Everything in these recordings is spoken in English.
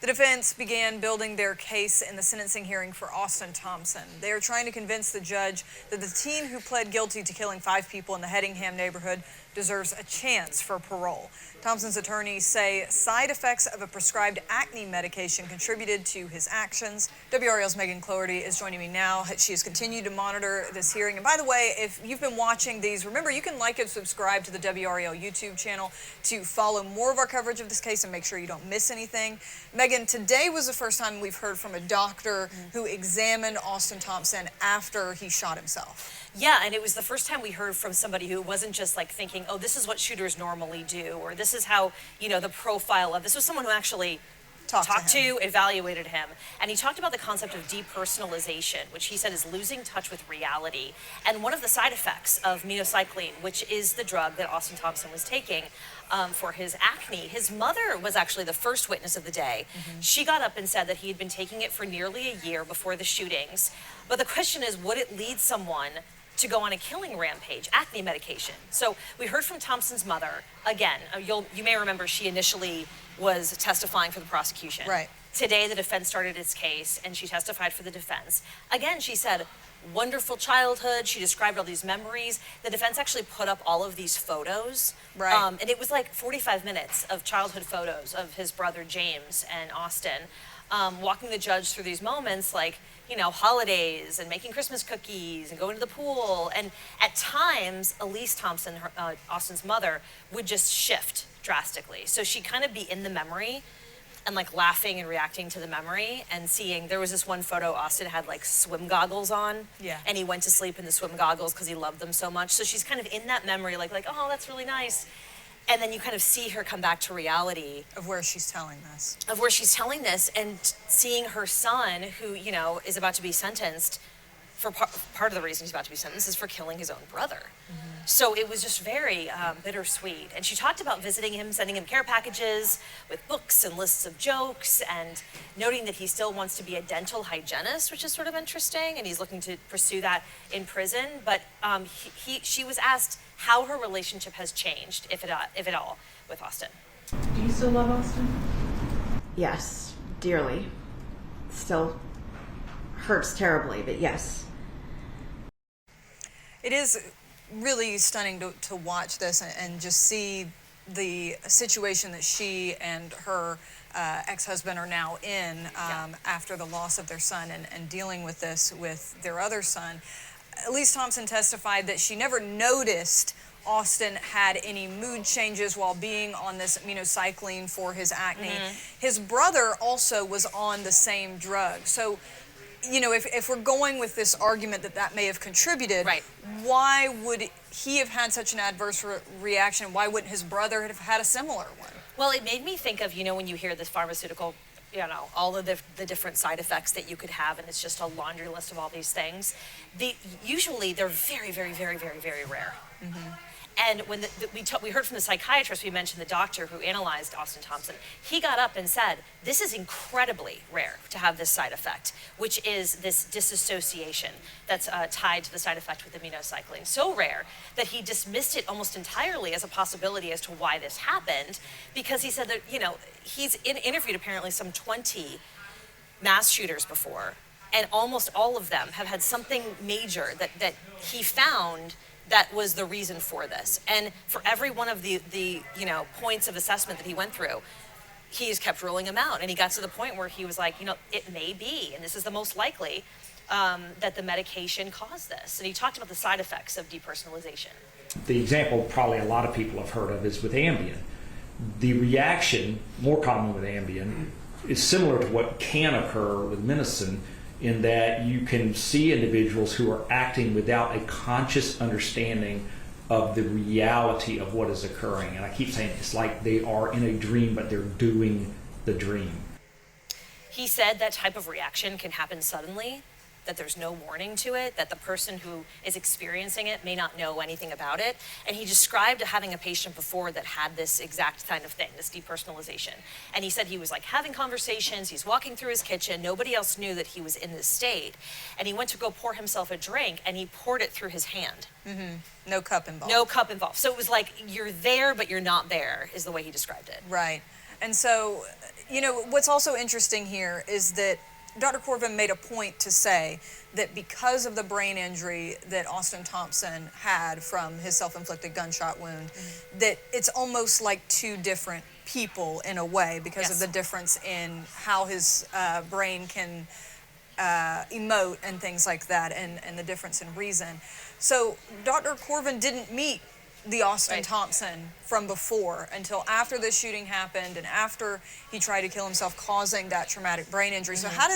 The defense began building their case in the sentencing hearing for Austin Thompson. They are trying to convince the judge that the teen who pled guilty to killing 5 people in the Headingham neighborhood deserves a chance for parole. Thompson's attorneys say side effects of a prescribed acne medication contributed to his actions. WRAL's Megan Cloherty is joining me now. She has continued to monitor this hearing. And by the way, if you've been watching these, remember you can like and subscribe to the WRAL YouTube channel to follow more of our coverage of this case and make sure you don't miss anything. Megan, today was the first time we've heard from a doctor who examined Austin Thompson after he shot himself. Yeah, and it was the first time we heard from somebody who wasn't just like thinking, oh, this is what shooters normally do, or this is how, you know, the profile of this was someone who actually talked to, evaluated him. And he talked about the concept of depersonalization, which he said is losing touch with reality. And one of the side effects of minocycline, which is the drug that Austin Thompson was taking for his acne, his mother was actually the first witness of the day. She got up and said that he had been taking it for nearly a year before the shootings. But the question is, would it lead someone to go on a killing rampage, acne medication? So we heard from Thompson's mother. Again, you may remember she initially was testifying for the prosecution. Right. Today, the defense started its case, and she testified for the defense. Again, she said, wonderful childhood. She described all these memories. The defense actually put up all of these photos. Right. And it was like 45 minutes of childhood photos of his brother James and Austin, walking the judge through these moments like, you know, holidays and making Christmas cookies and going to the pool. And at times, Elise Thompson, Austin's mother, would just shift drastically. So she'd kind of be in the memory and like laughing and reacting to the memory and seeing, there was this one photo Austin had like swim goggles on. Yeah. And he went to sleep in the swim goggles because he loved them so much. So she's kind of in that memory like, oh, that's really nice. And then you kind of see her come back to reality. Of where she's telling this. Of where she's telling this and seeing her son, who, you know, is about to be sentenced, for part of the reason he's about to be sentenced is for killing his own brother. So it was just very bittersweet. And she talked about visiting him, sending him care packages with books and lists of jokes, and noting that he still wants to be a dental hygienist, which is sort of interesting, and he's looking to pursue that in prison. But she was asked how her relationship has changed, if at all, with Austin. Do you still love Austin? Yes, dearly. Still hurts terribly, but yes. It is really stunning to watch this and just see the situation that she and her ex-husband are now in after the loss of their son and dealing with this with their other son. Elise Thompson testified that she never noticed Austin had any mood changes while being on this minocycline for his acne. His brother also was on the same drug. So, you know, if we're going with this argument that may have contributed, right, why would he have had such an adverse reaction? Why wouldn't his brother have had a similar one? Well, it made me think of, you know, when you hear this pharmaceutical, you know, all of the different side effects that you could have, and it's just a laundry list of all these things. Usually they're very, very, very, very, very rare. And when we heard from the psychiatrist, we mentioned the doctor who analyzed Austin Thompson, he got up and said, this is incredibly rare to have this side effect, which is this disassociation that's tied to the side effect with minocycline. So rare that he dismissed it almost entirely as a possibility as to why this happened, because he said that, you know, he's interviewed apparently some 20 mass shooters before, and almost all of them have had something major that he found that was the reason for this. And for every one of the you know, points of assessment that he went through, he's kept ruling them out. And he got to the point where he was like, you know, it may be, and this is the most likely, that the medication caused this. And he talked about the side effects of depersonalization. The example probably a lot of people have heard of is with Ambien. The reaction, more common with Ambien, is similar to what can occur with Minocin, in that you can see individuals who are acting without a conscious understanding of the reality of what is occurring. And I keep saying it's like they are in a dream, but they're doing the dream. He said that type of reaction can happen suddenly, that there's no warning to it, that the person who is experiencing it may not know anything about it. And he described having a patient before that had this exact kind of thing, this depersonalization. And he said he was like having conversations, he's walking through his kitchen, nobody else knew that he was in this state. And he went to go pour himself a drink and he poured it through his hand. No cup involved. No cup involved. So it was like, you're there, but you're not there, is the way he described it. Right. And so, you know, what's also interesting here is that Dr. Corvin made a point to say that because of the brain injury that Austin Thompson had from his self-inflicted gunshot wound, that it's almost like two different people in a way because of the difference in how his brain can emote and things like that, and the difference in reason. So Dr. Corvin didn't meet the Austin Thompson from before until after the shooting happened and after he tried to kill himself, causing that traumatic brain injury. So how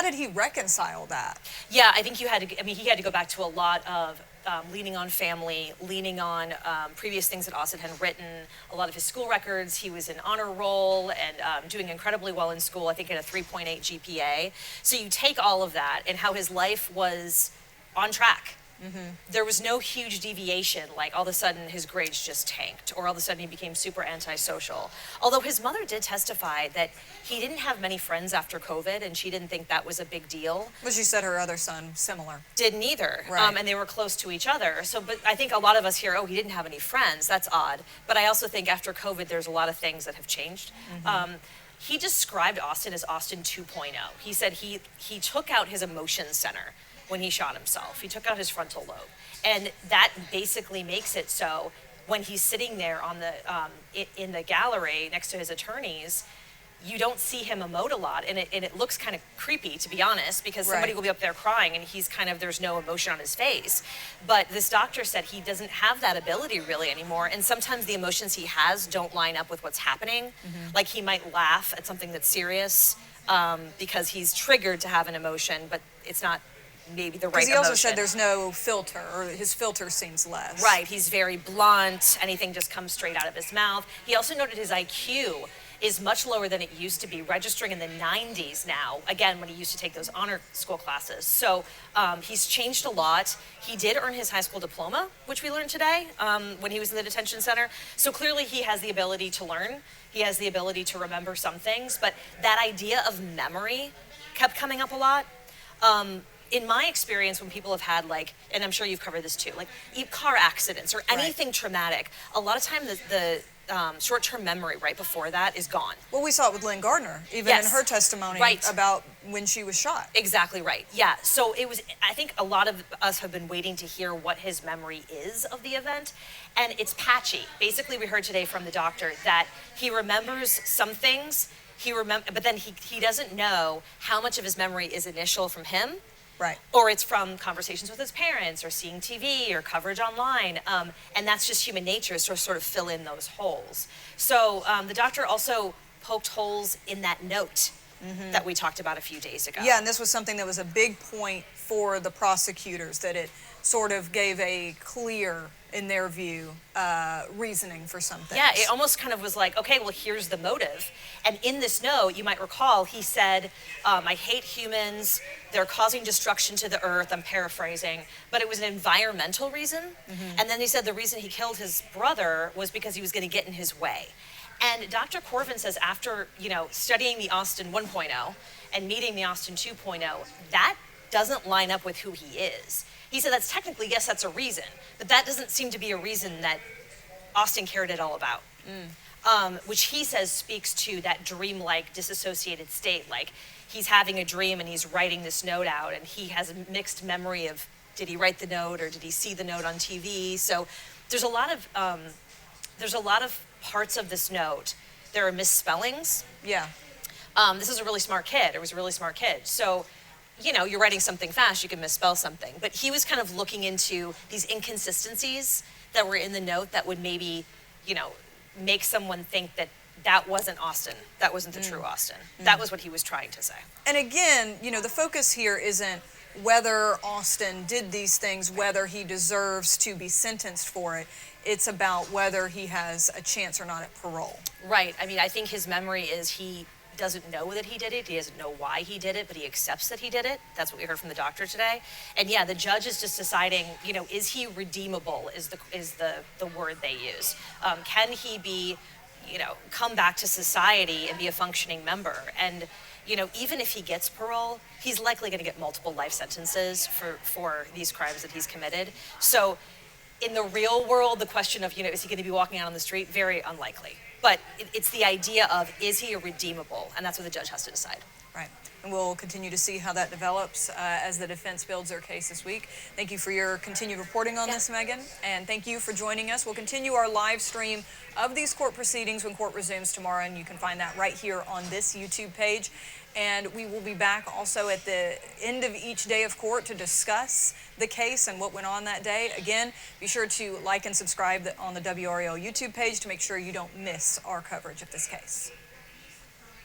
did he reconcile that? Yeah, I think he had to go back to a lot of leaning on family, leaning on previous things that Austin had written, a lot of his school records. He was in honor roll and doing incredibly well in school, I think at a 3.8 GPA. So you take all of that and how his life was on track. There was no huge deviation, like all of a sudden his grades just tanked, or all of a sudden he became super antisocial. Although his mother did testify that he didn't have many friends after COVID, and she didn't think that was a big deal. But she said her other son, similar. Didn't either, Right. and they were close to each other. So, but I think a lot of us hear, oh, he didn't have any friends. That's odd. But I also think after COVID, there's a lot of things that have changed. He described Austin as Austin 2.0. He said he took out his emotions center when he shot himself. He took out his frontal lobe. And that basically makes it so when he's sitting there on the in the gallery next to his attorneys, you don't see him emote a lot. And it looks kind of creepy, to be honest, because somebody will be up there crying and he's kind of, there's no emotion on his face. But this doctor said he doesn't have that ability really anymore. And sometimes the emotions he has don't line up with what's happening. Like he might laugh at something that's serious because he's triggered to have an emotion, but it's not maybe the right Because he also emotion. said there's no filter, or his filter seems less. Right, he's very blunt, anything just comes straight out of his mouth. He also noted his IQ is much lower than it used to be, registering in the 90s now, again, when he used to take those honor school classes. So he's changed a lot. He did earn his high school diploma, which we learned today when he was in the detention center. So clearly he has the ability to learn. He has the ability to remember some things, but that idea of memory kept coming up a lot. In my experience, when people have had, like, and I'm sure you've covered this too, like car accidents or anything traumatic, a lot of time the short-term memory right before that is gone. Well, we saw it with Lynn Gardner, even in her testimony about when she was shot. Exactly right. Yeah. So it was, I think a lot of us have been waiting to hear what his memory is of the event, and it's patchy. Basically, we heard today from the doctor that he remembers some things, but then he doesn't know how much of his memory is initial from him. Right. Or it's from conversations with his parents or seeing TV or coverage online. And that's just human nature, so sort of fill in those holes. So the doctor also poked holes in that note that we talked about a few days ago. Yeah, and this was something that was a big point for the prosecutors, that it sort of gave a clear, in their view, reasoning for some things. Yeah, it almost kind of was like, okay, well, here's the motive. And in this note, you might recall, he said, I hate humans, they're causing destruction to the earth, I'm paraphrasing, but it was an environmental reason. And then he said the reason he killed his brother was because he was going to get in his way. And Dr. Corvin says after, studying the Austin 1.0 and meeting the Austin 2.0, that doesn't line up with who he is. He said that's technically, yes, that's a reason, but that doesn't seem to be a reason that Austin cared at all about. Which he says speaks to that dreamlike, disassociated state. Like he's having a dream and he's writing this note out, and he has a mixed memory of, did he write the note or did he see the note on TV? So there's a lot of parts of this note. There are misspellings. Yeah. This is a really smart kid. It was a really smart kid. So, you're writing something fast, you can misspell something. But he was kind of looking into these inconsistencies that were in the note that would maybe, make someone think that wasn't Austin. That wasn't the true Austin. That was what he was trying to say. And again, the focus here isn't whether Austin did these things, whether he deserves to be sentenced for it. It's about whether he has a chance or not at parole. Right. I mean, I think his memory is he doesn't know that he did it. He doesn't know why he did it, but he accepts that he did it. That's what we heard from the doctor today. And yeah, the judge is just deciding, is he redeemable is the word they use. Can he be, come back to society and be a functioning member? And, even if he gets parole, he's likely going to get multiple life sentences for these crimes that he's committed. So in the real world, the question of, is he going to be walking out on the street? Very unlikely. But it's the idea of, is he a redeemable? And that's what the judge has to decide. Right. And we'll continue to see how that develops as the defense builds their case this week. Thank you for your continued reporting on this, Megan. And thank you for joining us. We'll continue our live stream of these court proceedings when court resumes tomorrow, and you can find that right here on this YouTube page. And we will be back also at the end of each day of court to discuss the case and what went on that day. Again, be sure to like and subscribe on the WRAL YouTube page to make sure you don't miss our coverage of this case.